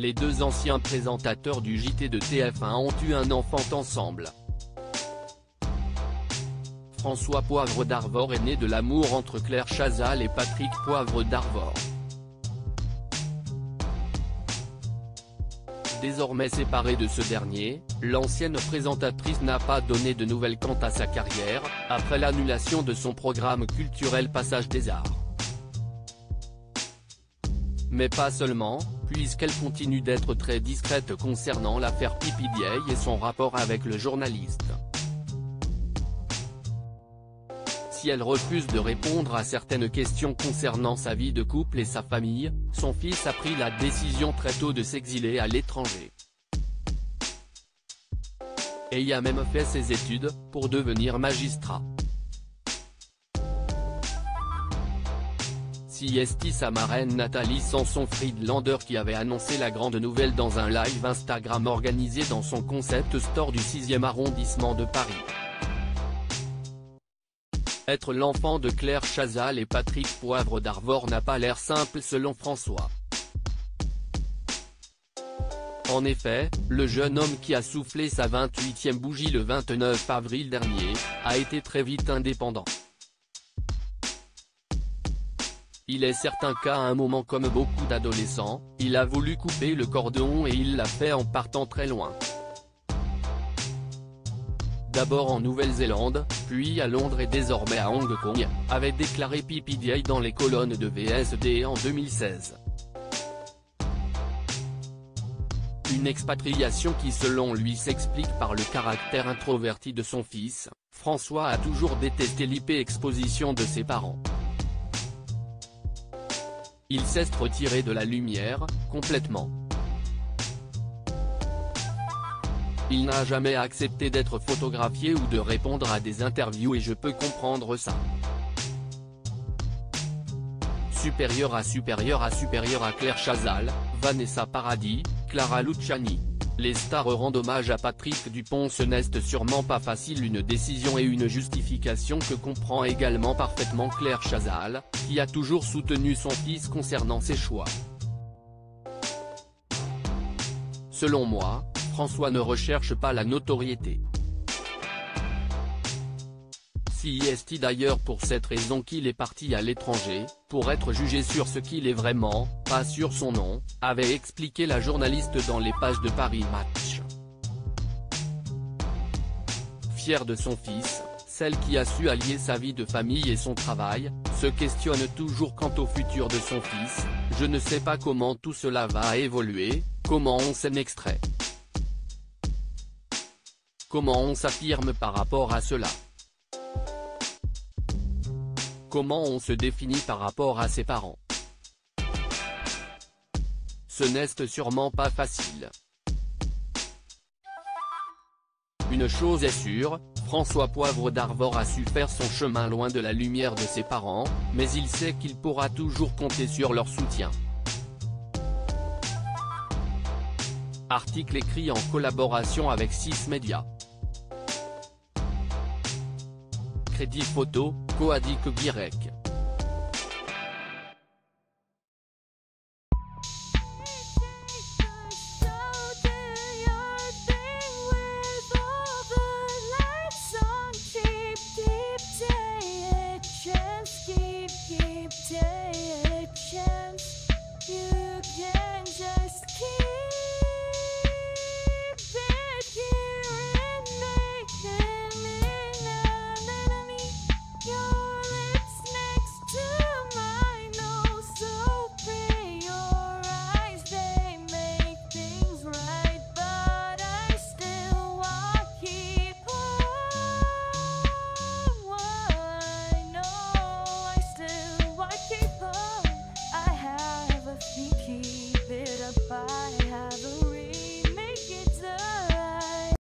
les deux anciens présentateurs du JT de TF1 ont eu un enfant ensemble. François Poivre d'Arvor est né de l'amour entre Claire Chazal et Patrick Poivre d'Arvor. Désormais séparée de ce dernier, l'ancienne présentatrice n'a pas donné de nouvelles quant à sa carrière, après l'annulation de son programme culturel Passage des Arts. Mais pas seulement, puisqu'elle continue d'être très discrète concernant l'affaire Pipidiaye et son rapport avec le journaliste. Si elle refuse de répondre à certaines questions concernant sa vie de couple et sa famille, son fils a pris la décision très tôt de s'exiler à l'étranger. Et y a même fait ses études, pour devenir magistrat. Si est sa marraine Nathalie Sanson-Friedlander qui avait annoncé la grande nouvelle dans un live Instagram organisé dans son concept store du 6e arrondissement de Paris. Être l'enfant de Claire Chazal et Patrick Poivre d'Arvor n'a pas l'air simple selon François. En effet, le jeune homme qui a soufflé sa 28e bougie le 29 avril dernier, a été très vite indépendant. Il est certain qu'à un moment comme beaucoup d'adolescents, il a voulu couper le cordon et il l'a fait en partant très loin. D'abord en Nouvelle-Zélande, puis à Londres et désormais à Hong Kong, avait déclaré Pipidiaye dans les colonnes de VSD en 2016. Une expatriation qui selon lui s'explique par le caractère introverti de son fils. François a toujours détesté l'hyper-exposition de ses parents. Il s'est retiré de la lumière, complètement. Il n'a jamais accepté d'être photographié ou de répondre à des interviews et je peux comprendre ça. Supérieur à Claire Chazal, Vanessa Paradis, Clara Luciani. Les stars rendent hommage à Patrick Dupont. Ce n'est sûrement pas facile, une décision et une justification que comprend également parfaitement Claire Chazal, qui a toujours soutenu son fils concernant ses choix. Selon moi, François ne recherche pas la notoriété. Si est d'ailleurs pour cette raison qu'il est parti à l'étranger, pour être jugé sur ce qu'il est vraiment, pas sur son nom, avait expliqué la journaliste dans les pages de Paris Match. Fière de son fils, celle qui a su allier sa vie de famille et son travail, se questionne toujours quant au futur de son fils. Je ne sais pas comment tout cela va évoluer, comment on s'en extrait. Comment on s'affirme par rapport à cela? Comment on se définit par rapport à ses parents? Ce n'est sûrement pas facile. Une chose est sûre, François Poivre d'Arvor a su faire son chemin loin de la lumière de ses parents, mais il sait qu'il pourra toujours compter sur leur soutien. Article écrit en collaboration avec 6 médias. Crédit photo, Coadic Guirec.